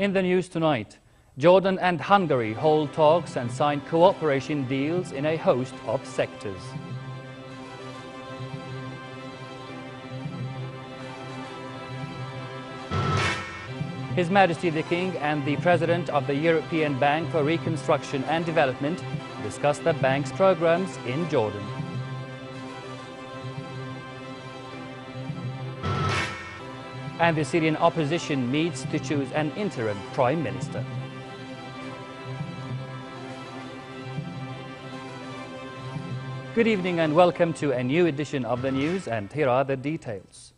In the news tonight, Jordan and Hungary hold talks and sign cooperation deals in a host of sectors. His Majesty the King and the President of the European Bank for Reconstruction and Development discuss the bank's programs in Jordan. And the Syrian opposition meets to choose an interim prime minister. Good evening and welcome to a new edition of the news, and here are the details.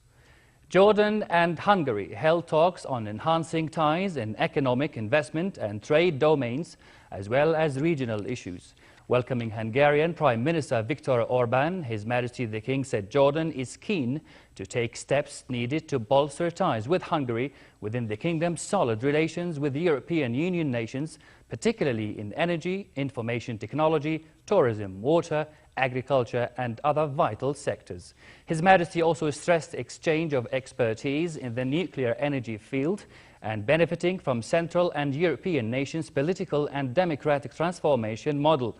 Jordan and Hungary held talks on enhancing ties in economic, investment and trade domains, as well as regional issues. Welcoming Hungarian Prime Minister Viktor Orbán, His Majesty the King said Jordan is keen to take steps needed to bolster ties with Hungary within the kingdom's solid relations with the European Union nations, particularly in energy, information technology, tourism, water, agriculture and other vital sectors. His Majesty also stressed exchange of expertise in the nuclear energy field and benefiting from Central and European nations' political and democratic transformation model.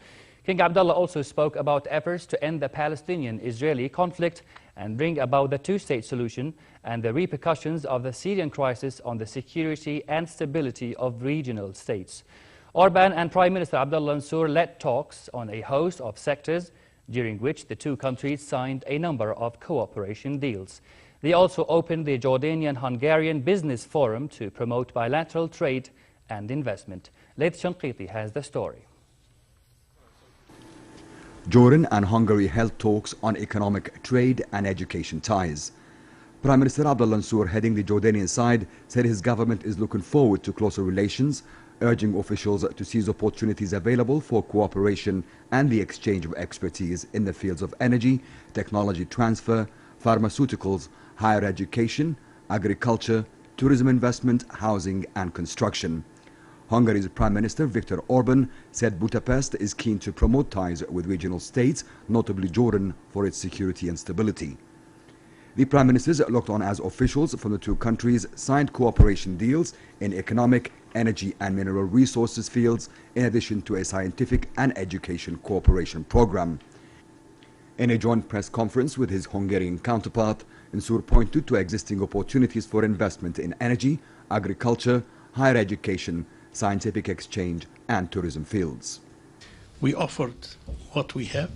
King Abdullah also spoke about efforts to end the Palestinian-Israeli conflict and bring about the two-state solution and the repercussions of the Syrian crisis on the security and stability of regional states. Orbán and Prime Minister Abdullah Mansour led talks on a host of sectors, during which the two countries signed a number of cooperation deals. They also opened the Jordanian-Hungarian Business Forum to promote bilateral trade and investment. Laith Shanqiti has the story. Jordan and Hungary held talks on economic, trade and education ties. Prime Minister Abdullah Mansour, heading the Jordanian side, said his government is looking forward to closer relations, urging officials to seize opportunities available for cooperation and the exchange of expertise in the fields of energy, technology transfer, pharmaceuticals, higher education, agriculture, tourism investment, housing and construction. Hungary's Prime Minister Viktor Orbán said Budapest is keen to promote ties with regional states, notably Jordan, for its security and stability. The Prime Ministers looked on as officials from the two countries signed cooperation deals in economic, energy and mineral resources fields, in addition to a scientific and education cooperation program. In a joint press conference with his Hungarian counterpart, Mansour pointed to existing opportunities for investment in energy, agriculture, higher education, scientific exchange and tourism fields. We offered what we have.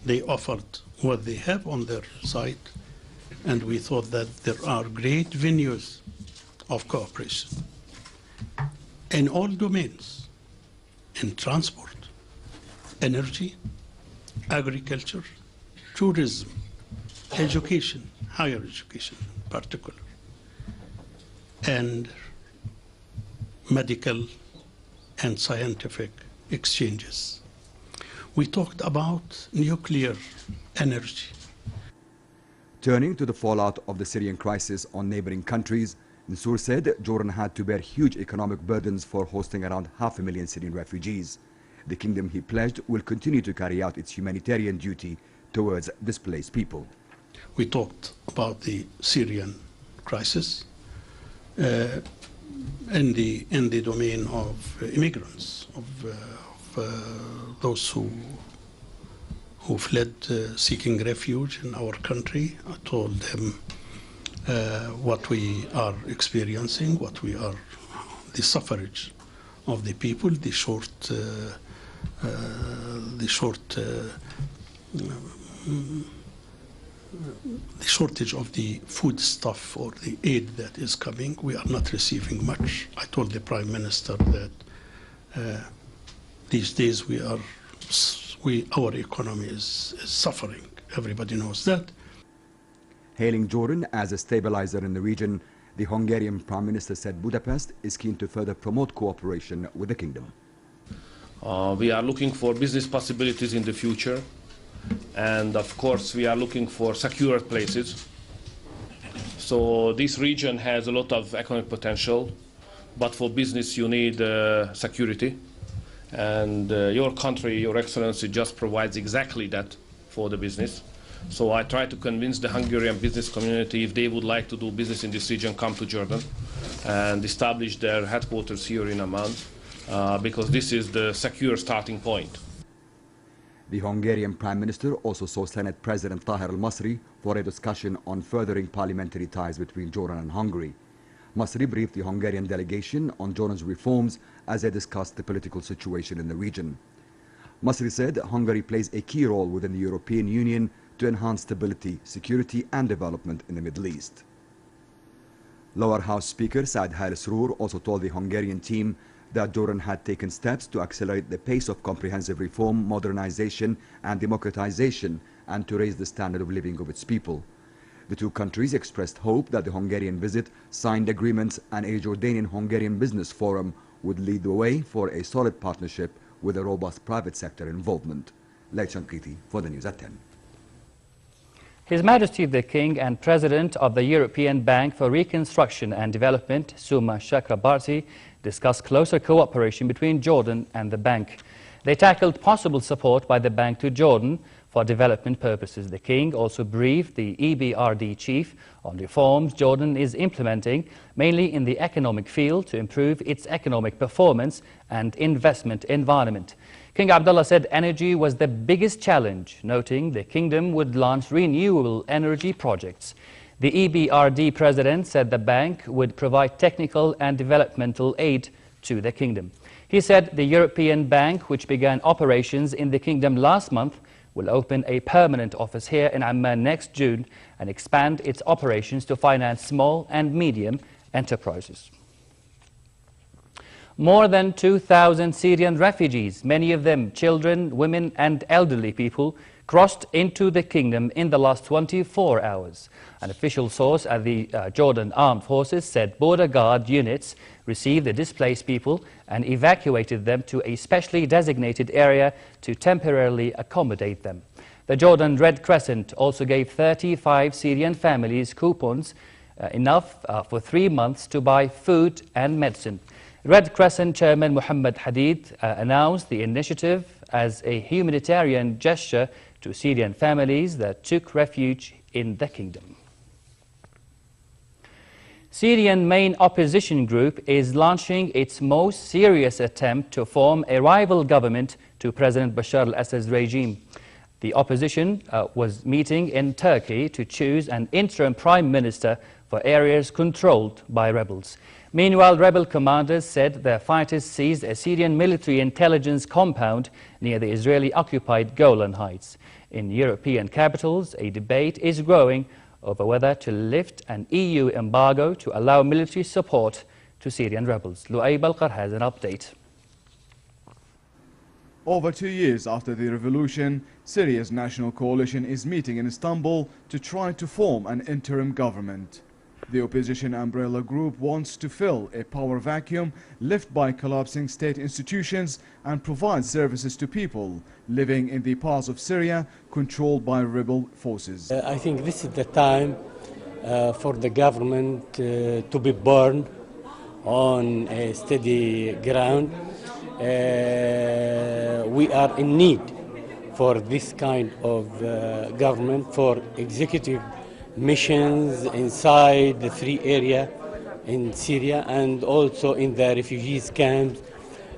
They offered what they have on their side. And we thought that there are great venues of cooperation in all domains, in transport, energy, agriculture, tourism, education, higher education in particular, and medical and scientific exchanges. We talked about nuclear energy. Turning to the fallout of the Syrian crisis on neighboring countries, Mansour said Jordan had to bear huge economic burdens for hosting around 500,000 Syrian refugees. The kingdom, he pledged, will continue to carry out its humanitarian duty towards displaced people. We talked about the Syrian crisis in the domain of immigrants, of those who fled seeking refuge in our country. I told them what we are experiencing, the suffrage of the people, the shortage of the food stuff or the aid that is coming. We are not receiving much. I told the Prime Minister that these days our economy is suffering. Everybody knows that. Hailing Jordan as a stabilizer in the region, the Hungarian Prime Minister said Budapest is keen to further promote cooperation with the kingdom. We are looking for business possibilities in the future, and of course we are looking for secure places. So this region has a lot of economic potential, but for business you need security. And your country, Your Excellency, just provides exactly that for the business. So I try to convince the Hungarian business community, if they would like to do business in this region, come to Jordan. and establish their headquarters here in Amman, because this is the secure starting point. The Hungarian Prime Minister also saw Senate President Tahir al-Masri for a discussion on furthering parliamentary ties between Jordan and Hungary. Masri briefed the Hungarian delegation on Jordan's reforms as they discussed the political situation in the region. Masri said Hungary plays a key role within the European Union to enhance stability, security and development in the Middle East. Lower House Speaker Saad Al-Srour also told the Hungarian team that Jordan had taken steps to accelerate the pace of comprehensive reform, modernization and democratization, and to raise the standard of living of its people. The two countries expressed hope that the Hungarian visit, signed agreements and a Jordanian-Hungarian business forum would lead the way for a solid partnership with a robust private sector involvement. Late Shankiti for the news at 10. His Majesty the King and President of the European Bank for Reconstruction and Development, Suma Chakrabarti, discussed closer cooperation between Jordan and the bank. They tackled possible support by the bank to Jordan for development purposes. The King also briefed the EBRD chief on reforms Jordan is implementing, mainly in the economic field, to improve its economic performance and investment environment. King Abdullah said energy was the biggest challenge, noting the kingdom would launch renewable energy projects. The EBRD president said the bank would provide technical and developmental aid to the kingdom. He said the European Bank, which began operations in the kingdom last month, will open a permanent office here in Amman next June and expand its operations to finance small and medium enterprises. More than 2,000 Syrian refugees, many of them children, women and elderly people, crossed into the kingdom in the last 24 hours. An official source at the Jordan Armed Forces said border guard units received the displaced people and evacuated them to a specially designated area to temporarily accommodate them. The Jordan Red Crescent also gave 35 Syrian families coupons, enough for 3 months to buy food and medicine. Red Crescent Chairman Mohammed Hadid announced the initiative as a humanitarian gesture to Syrian families that took refuge in the kingdom. Syrian main opposition group is launching its most serious attempt to form a rival government to President Bashar al-Assad's regime. The opposition was meeting in Turkey to choose an interim prime minister for areas controlled by rebels. Meanwhile, rebel commanders said their fighters seized a Syrian military intelligence compound near the Israeli-occupied Golan Heights. In European capitals, a debate is growing over whether to lift an EU embargo to allow military support to Syrian rebels. Lu'ay Balkar has an update. Over 2 years after the revolution, Syria's national coalition is meeting in Istanbul to try to form an interim government. The opposition umbrella group wants to fill a power vacuum left by collapsing state institutions and provide services to people living in the parts of Syria controlled by rebel forces. I think this is the time for the government to be born on a steady ground. We are in need for this kind of government, for executive missions inside the 3 areas in Syria and also in the refugees camps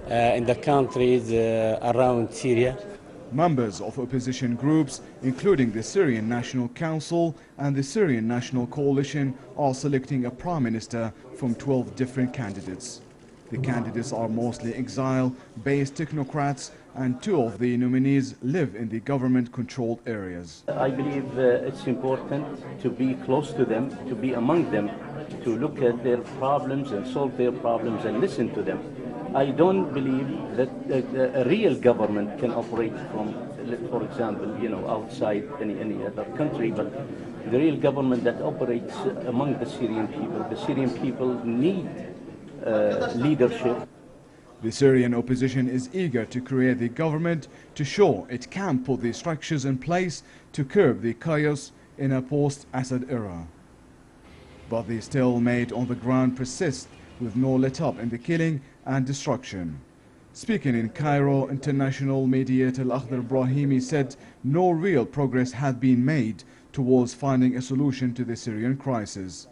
in the countries around Syria. Members of opposition groups, including the Syrian National Council and the Syrian National Coalition, are selecting a prime minister from 12 different candidates. The candidates are mostly exile-based technocrats, and 2 of the nominees live in the government-controlled areas. I believe it's important to be close to them, to be among them, to look at their problems and solve their problems and listen to them. I don't believe that a real government can operate from, for example, outside any other country, but the real government that operates among the Syrian people need leadership. The Syrian opposition is eager to create the government to show it can put the structures in place to curb the chaos in a post-Assad era. But the stalemate on the ground persists, with no let-up in the killing and destruction. Speaking in Cairo, international mediator Al-Akhdar Brahimi said no real progress had been made towards finding a solution to the Syrian crisis.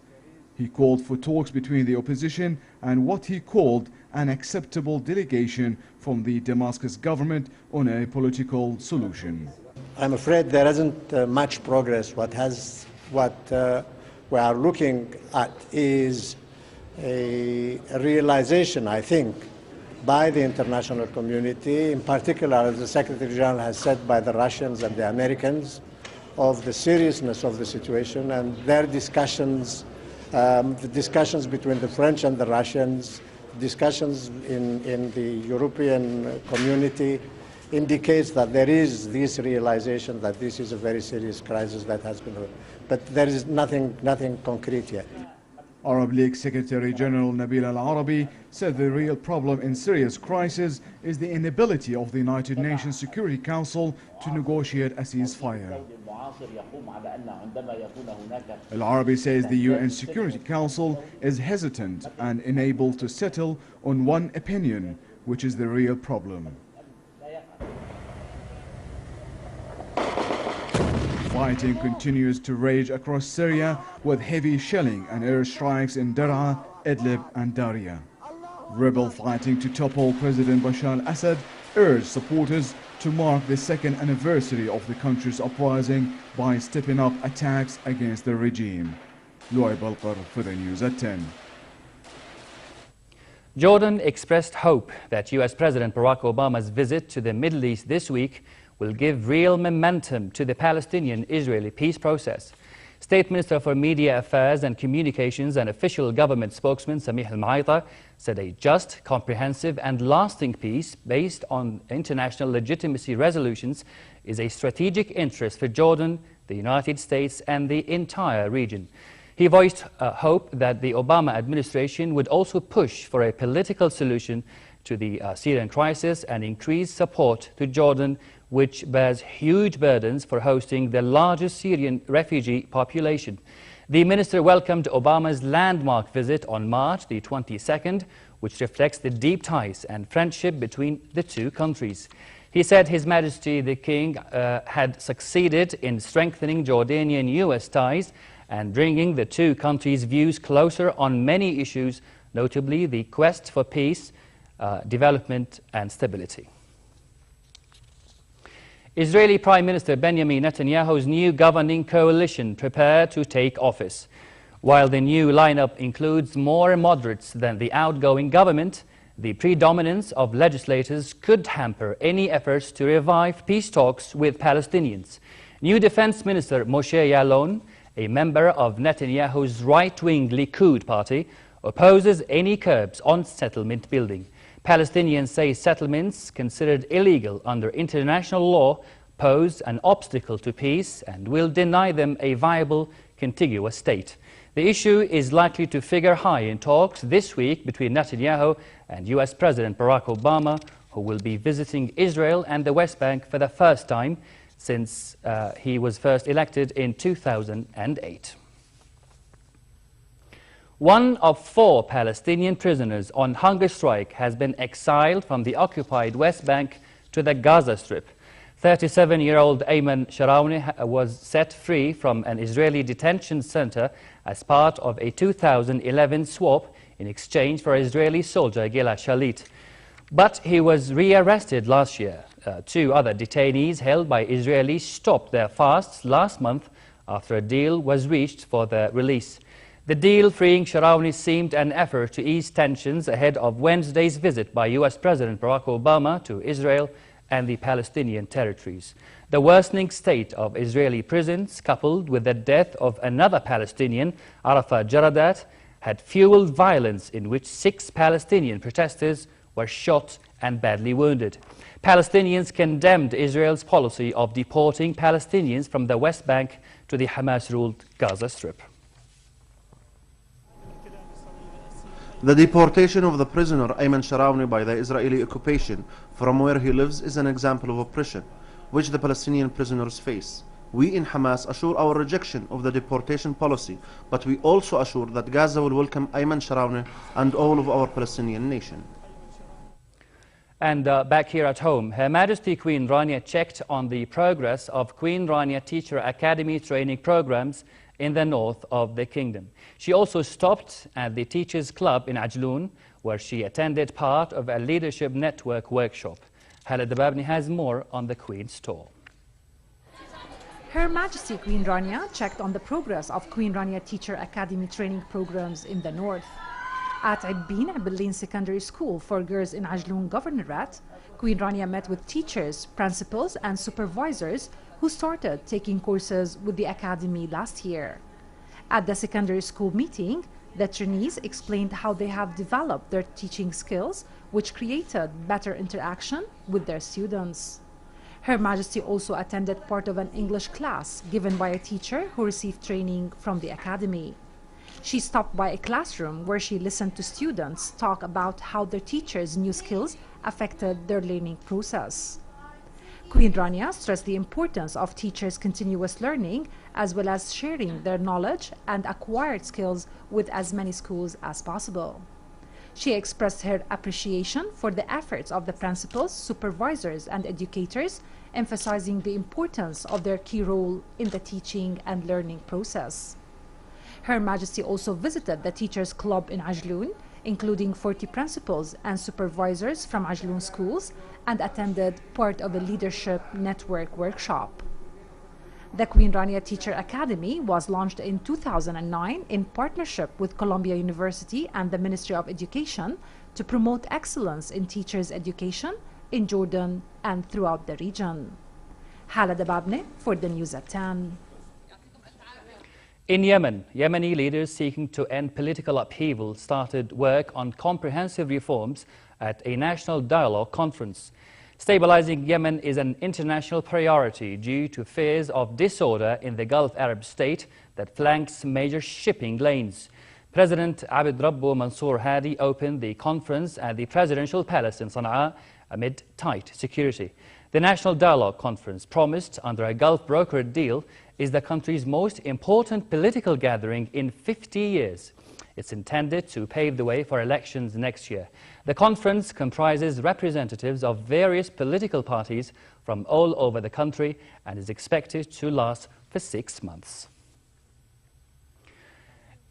He called for talks between the opposition and what he called an acceptable delegation from the Damascus government on a political solution. I'm afraid there isn't much progress. What we are looking at is a realization, I think, by the international community, in particular, as the Secretary General has said, by the Russians and the Americans, of the seriousness of the situation, and their discussions, the discussions between the French and the Russians, discussions in the European community, indicates that there is this realization that this is a very serious crisis that has been, but there is nothing concrete yet. Arab League Secretary General Nabil Al-Arabi said the real problem in Syria's crisis is the inability of the United Nations Security Council to negotiate a ceasefire. Al-Arabi says the UN Security Council is hesitant and unable to settle on one opinion, which is the real problem. Fighting continues to rage across Syria with heavy shelling and airstrikes in Dar'a, Idlib and Daria. Rebel fighting to topple President Bashar al-Assad urged supporters to mark the second anniversary of the country's uprising by stepping up attacks against the regime. Loy Balkar for the news at 10. Jordan expressed hope that U.S. President Barack Obama's visit to the Middle East this week will give real momentum to the Palestinian-Israeli peace process. State Minister for Media Affairs and Communications and official government spokesman Samih al-Maita said a just, comprehensive and lasting peace based on international legitimacy resolutions is a strategic interest for Jordan, the United States and the entire region. He voiced hope that the Obama administration would also push for a political solution to the Syrian crisis and increase support to Jordan, which bears huge burdens for hosting the largest Syrian refugee population. The minister welcomed Obama's landmark visit on March the 22nd, which reflects the deep ties and friendship between the two countries. He said His Majesty the King had succeeded in strengthening Jordanian-US ties and bringing the two countries' views closer on many issues, notably the quest for peace, development and stability. Israeli Prime Minister Benjamin Netanyahu's new governing coalition prepared to take office. While the new lineup includes more moderates than the outgoing government, the predominance of legislators could hamper any efforts to revive peace talks with Palestinians. New Defense Minister Moshe Yaalon, a member of Netanyahu's right-wing Likud party, opposes any curbs on settlement building. Palestinians say settlements considered illegal under international law pose an obstacle to peace and will deny them a viable contiguous state. The issue is likely to figure high in talks this week between Netanyahu and US President Barack Obama, who will be visiting Israel and the West Bank for the first time since he was first elected in 2008. One of 4 Palestinian prisoners on hunger strike has been exiled from the occupied West Bank to the Gaza Strip. 37-year-old Ayman Sharawni was set free from an Israeli detention center as part of a 2011 swap in exchange for Israeli soldier Gilad Shalit. But he was re-arrested last year. 2 other detainees held by Israelis stopped their fasts last month after a deal was reached for their release. The deal freeing Sharawni seemed an effort to ease tensions ahead of Wednesday's visit by US President Barack Obama to Israel and the Palestinian territories. The worsening state of Israeli prisons, coupled with the death of another Palestinian, Arafat Jaradat, had fueled violence in which 6 Palestinian protesters were shot and badly wounded. Palestinians condemned Israel's policy of deporting Palestinians from the West Bank to the Hamas-ruled Gaza Strip. The deportation of the prisoner Ayman Sharawni by the Israeli occupation from where he lives is an example of oppression, which the Palestinian prisoners face. We in Hamas assure our rejection of the deportation policy, but we also assure that Gaza will welcome Ayman Sharawni and all of our Palestinian nation. And back here at home, Her Majesty Queen Rania checked on the progress of Queen Rania Teacher Academy training programs in the north of the kingdom. She also stopped at the Teachers Club in Ajloon, where she attended part of a leadership network workshop. Khaled Dababni has more on the Queen's tour. Her Majesty Queen Rania checked on the progress of Queen Rania Teacher Academy training programs in the north. At Ibbin Abellin Secondary School for Girls in Ajloon Governorate, Queen Rania met with teachers, principals and supervisors who started taking courses with the academy last year. At the secondary school meeting, the trainees explained how they have developed their teaching skills, which created better interaction with their students. Her Majesty also attended part of an English class given by a teacher who received training from the academy. She stopped by a classroom where she listened to students talk about how their teachers' new skills affected their learning process. Queen Rania stressed the importance of teachers' continuous learning as well as sharing their knowledge and acquired skills with as many schools as possible. She expressed her appreciation for the efforts of the principals, supervisors and educators, emphasizing the importance of their key role in the teaching and learning process. Her Majesty also visited the Teachers Club in Ajloon, including 40 principals and supervisors from Ajloon schools, and attended part of a leadership network workshop. The Queen Rania Teacher Academy was launched in 2009 in partnership with Columbia University and the Ministry of Education to promote excellence in teachers' education in Jordan and throughout the region. Hala Dababne for the News at 10. In Yemen, Yemeni leaders seeking to end political upheaval started work on comprehensive reforms at a national dialogue conference. Stabilizing Yemen is an international priority due to fears of disorder in the Gulf Arab state that flanks major shipping lanes. President Abd Rabbu Mansour Hadi opened the conference at the Presidential Palace in Sana'a amid tight security. The National Dialogue Conference, promised under a Gulf brokered deal, is the country's most important political gathering in 50 years. It's intended to pave the way for elections next year. The conference comprises representatives of various political parties from all over the country and is expected to last for 6 months.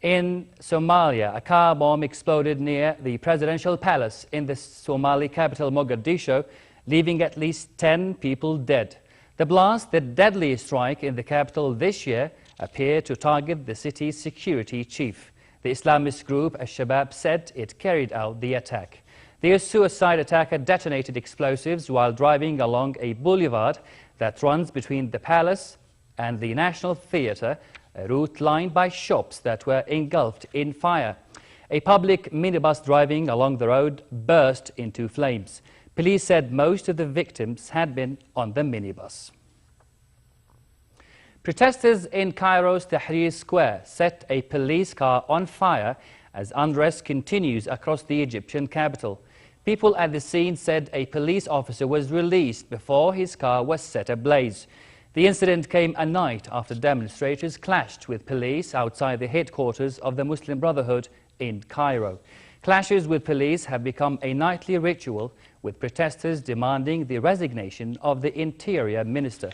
In Somalia, a car bomb exploded near the presidential palace in the Somali capital Mogadishu, leaving at least 10 people dead. The blast, the deadliest strike in the capital this year, appeared to target the city's security chief. The Islamist group Al-Shabaab said it carried out the attack. The suicide attacker detonated explosives while driving along a boulevard that runs between the palace and the National Theatre, a route lined by shops that were engulfed in fire. A public minibus driving along the road burst into flames. Police said most of the victims had been on the minibus. Protesters in Cairo's Tahrir Square set a police car on fire as unrest continues across the Egyptian capital. People at the scene said a police officer was released before his car was set ablaze. The incident came a night after demonstrators clashed with police outside the headquarters of the Muslim Brotherhood in Cairo. Clashes with police have become a nightly ritual, with protesters demanding the resignation of the Interior Minister.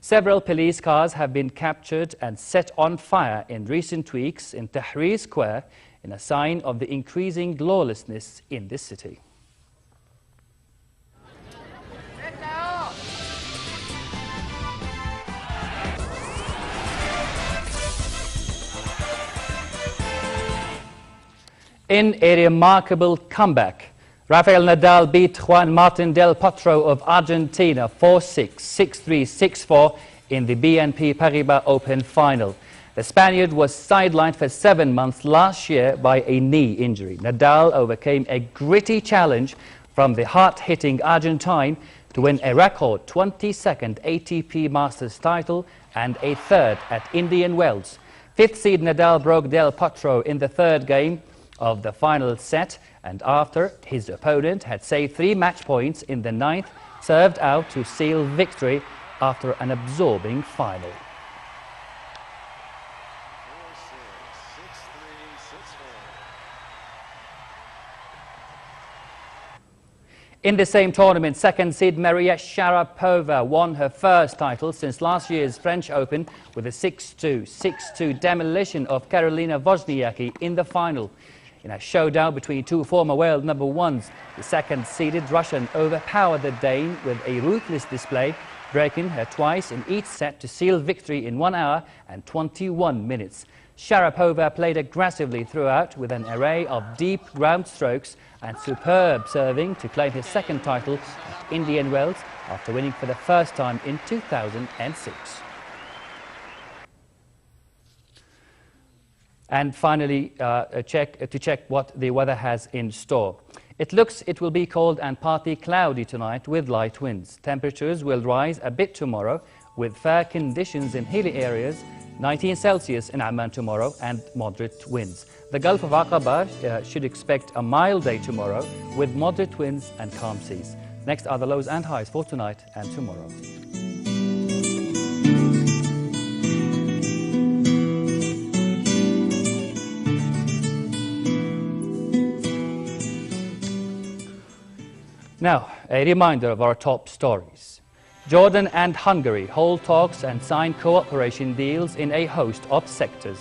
Several police cars have been captured and set on fire in recent weeks in Tahrir Square in a sign of the increasing lawlessness in this city. In a remarkable comeback, Rafael Nadal beat Juan Martín del Potro of Argentina 4-6, 6-3, 6-4 in the BNP Paribas Open final. The Spaniard was sidelined for 7 months last year by a knee injury. Nadal overcame a gritty challenge from the hard-hitting Argentine to win a record 22nd ATP Masters title and a third at Indian Wells. Fifth seed Nadal broke del Potro in the third game of the final set, and after his opponent had saved 3 match points in the ninth, served out to seal victory after an absorbing final. In the same tournament, second seed Maria Sharapova won her first title since last year's French Open with a 6-2, 6-2 demolition of Karolina Wozniacki in the final. In a showdown between two former world number ones, the second-seeded Russian overpowered the Dane with a ruthless display, breaking her twice in each set to seal victory in 1 hour and 21 minutes. Sharapova played aggressively throughout with an array of deep ground strokes and superb serving to claim his second title at Indian Wells after winning for the first time in 2006. And finally, to check what the weather has in store. It looks it will be cold and partly cloudy tonight with light winds. Temperatures will rise a bit tomorrow with fair conditions in hilly areas, 19 Celsius in Amman tomorrow, and moderate winds. The Gulf of Aqaba should expect a mild day tomorrow with moderate winds and calm seas. Next are the lows and highs for tonight and tomorrow. Now, a reminder of our top stories. Jordan and Hungary hold talks and sign cooperation deals in a host of sectors.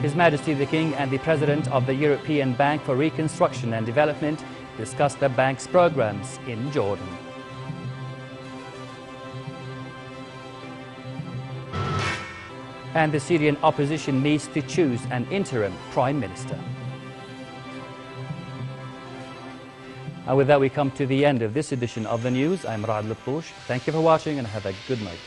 His Majesty the King and the President of the European Bank for Reconstruction and Development discussed the bank's programs in Jordan. And the Syrian opposition meets to choose an interim prime minister. And with that, we come to the end of this edition of the news. I'm Ra'ad Lutboush. Thank you for watching and have a good night.